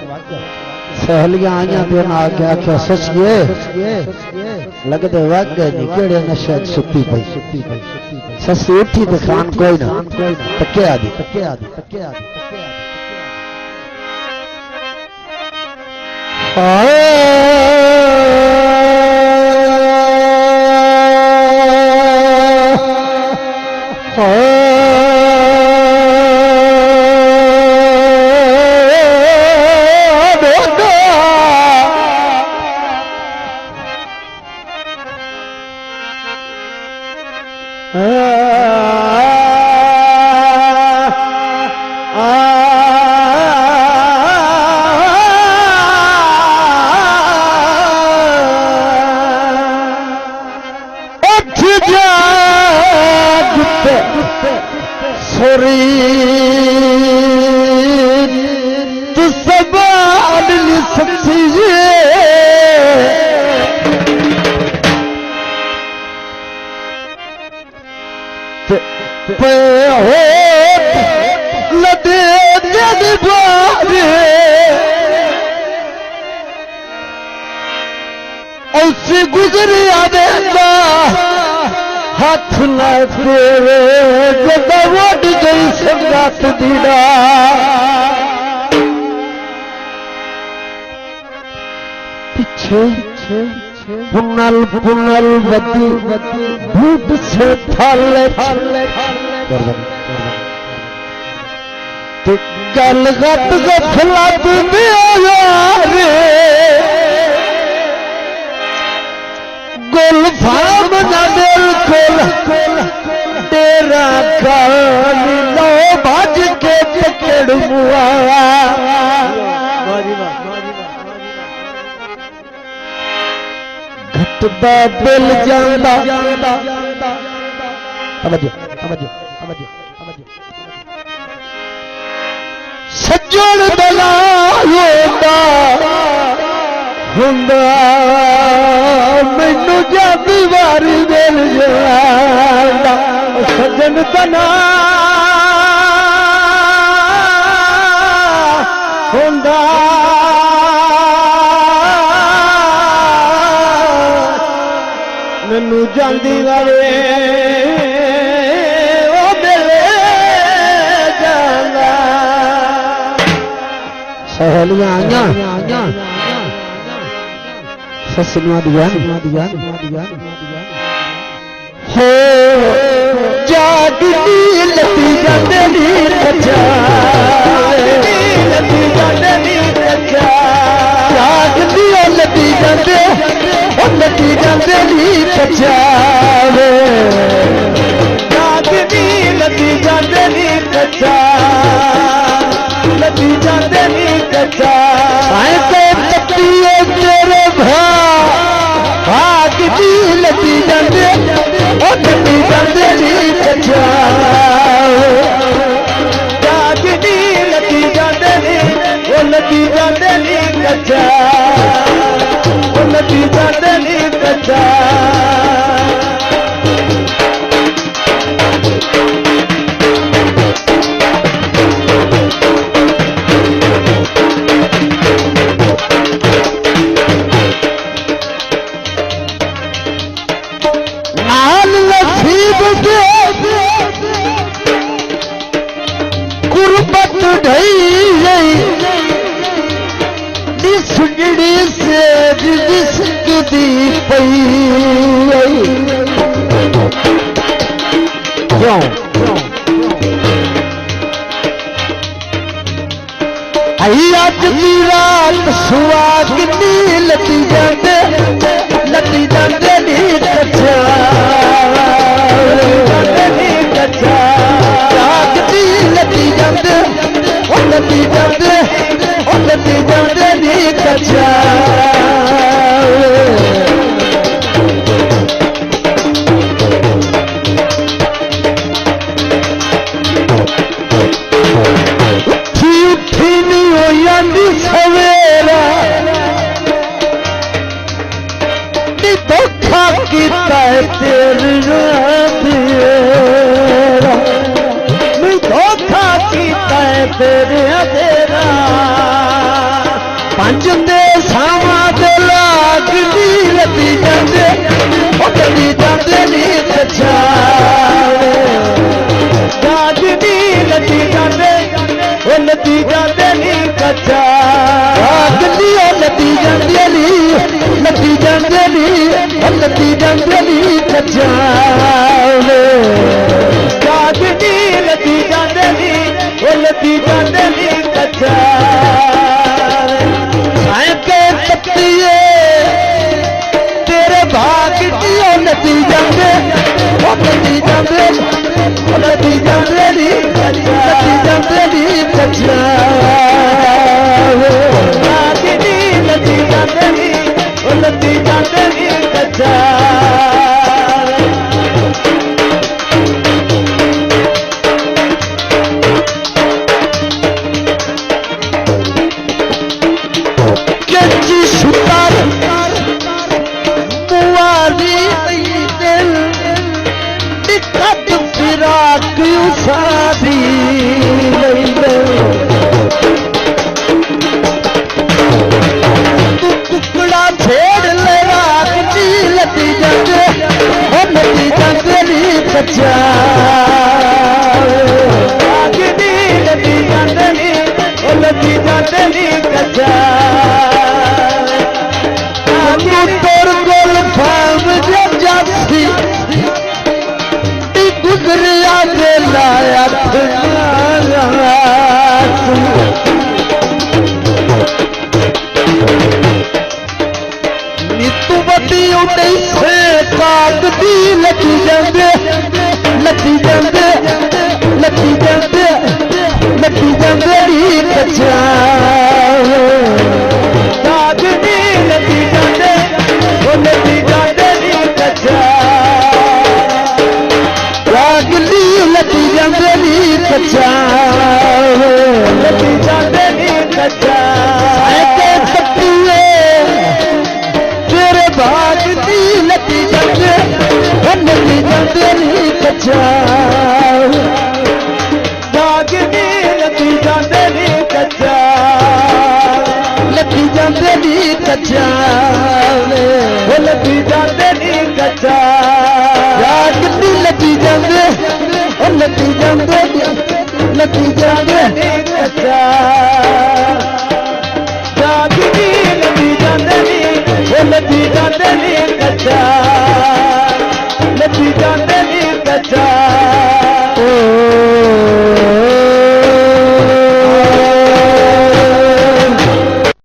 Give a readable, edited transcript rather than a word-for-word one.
सहेलियां आईया तो ना आगे आख्या सचिए लगते वग गए नहीं केड़े नशे सुती पई ससी उठी तो खान कोई ना तके आदि गुजरी आवेगा हाथ ना तेरे जदा वोट गई संगात दीदा पीछे पुनल पुनल बती भूत से थाले गल गत गफलत रे गोल फाम ना बिल्कुल तेरा कान लो भज के पकड़ मुआ घटदा बिल जांदा सज्जन बला होता हुंदा मैनू जाती वारी मिल जांदा सज्जन बना हुंदा मैनू जाती वारे सहेलियां आईया ससलियां दिया हो जागदी लती जाते नी कच्चा लती जाते नी कच्चा जागदी लती जाते नी कच्चा जागदी लती जाते नी कच्चा लती जाते नी कच्चा आए तो तकिए तेरे भाग दी लती जाते लती जाते नी कच्चा जागदी लती जाते नी लती जाते नी कच्चा लती जाते नी कच्चा अज की रात सुहागनी लती जाते नी कच्चा जागदी लती जाते नी कच्चा सवेरा धोखा किया तेरा धोखा किया तेरा ਲੱਗੀ ਜਾਂਦੇ ਨੀ ਕੱਚਾ ਜਾਗਦੀ ਲੱਗੀ ਜਾਂਦੇ ਉਹ ਲੱਗੀ ਜਾਂਦੇ ਨੀ ਕੱਚਾ ਗੱਲੀ ਉਹ ਲੱਗੀ ਜਾਂਦੇ ਨੀ ਲੱਗੀ ਜਾਂਦੇ ਨੀ ਉਹ ਲੱਗੀ ਜਾਂਦੇ ਨੀ ਕੱਚਾ ਜਾਗਦੀ ਲੱਗੀ ਜਾਂਦੇ ਨੀ ਉਹ ਲੱਗੀ ਜਾਂਦੇ ਨੀ ਕੱਚਾ ਆਏ ਕੇ ਪੱਤੀਏ ਤੇਰੇ ਭਾਗ ਦੀ ਉਹ ਲੱਗੀ ਜਾਂਦੇ ਉਹ ਲੱਗੀ ਜਾਂਦੇ ਉਹ ਲੱਗੀ ਜਾਂਦੇ ਨੀ ਲੱਗੀ ਜਾਂਦੇ ਨੀ ਕੱਚਾ ਜਾਗਦੀ ਲੱਗੀ ਜਾਂਦੇ ਨੀ ਉਹ ਲੱਗੀ ਜਾਂਦੇ ਨੀ ਕੱਚਾ ਕੱਚੀ ਸੁਤਾਰ ਮੁਆਰੀ ਦਿਲ ਦਿੱਕਤ ਫਿਰਾਕ ਉਸਾਦੀ ਲੈਂਦੇ ਤੂੰ ਕੁਕੜਾ ਛੇੜ ਲੈ ਰਾਤ ਜੀ ਲੱਗੀ ਜਾਂਦੇ ਉਹ ਲੱਗੀ ਜਾਂਦੇ ਨੀ ਕੱਚਾ ਜਾਗਦੀ ਲੱਗੀ ਜਾਂਦੇ ਨੀ ਉਹ ਲੱਗੀ ਜਾਂਦੇ ਨੀ ਕੱਚਾ ਤੂੰ ਤੋਰ ਕੋਲ ਫਾਮ ਜਬ ਜਾਤੀ ਤੀ ਗੁਜ਼ਰਿਆ ਦੇ ਲਾਇਆ ਨੀ ਤੂੰ ਵੱਡੀ ਉਡਈ ਸੇ ਕਾਗਦੀ ਲੱਗੀ ਜਾਂਦੇ ਲੱਗੀ ਜਾਂਦੇ ਲੱਗੀ ਜਾਂਦੇ ਲੱਗੀ ਜਾਂਦੇ ਨੀ ਕੱਚਾ ਜਾਗਦੀ ਲੱਗੀ ਜਾਂਦੇ ਉਹ ਲੱਗੀ ਜਾਂਦੇ ਨੀ ਕੱਚਾ ਰਾਗਲੀ ਲੱਗੀ ਜਾਂਦੇ ਨੀ ਕੱਚਾ ਲੱਗੀ ਜਾਂਦੇ ਨੀ ਕੱਚਾ ਆਏ ਕੇ ਪੱਤੀਏ ਤੇਰੇ ਬਾਗ ਦੀ ਲੱਗੀ ਜਾਂਦੇ ਉਹ ਲੱਗੀ ਜਾਂਦੇ ਨੀ ਕੱਚਾ ਜਾਗਦੀ ਲੱਗੀ ਜਾਂਦੇ ਨੀ ਕੱਚਾ ਲੱਗੀ ਜਾਂਦੇ ਨੀ ਕੱਚਾ ਉਹ ਲੱਗੀ ਜਾਂਦੇ ਨੀ ਕੱਚਾ ਰਾਗਲੀ ਲੱਗੀ ਜਾਂਦੇ ਉਹ ਲੱਗੀ ਜਾਂਦੇ ਨੀ ਲੱਗੀ ਜਾਂਦੇ ਨੀ ਕੱਚਾ ਜਾਗਦੀ ਲੱਗੀ ਜਾਂਦੇ ਨੀ ਉਹ ਲੱਗੀ ਜਾਂਦੇ ਨੀ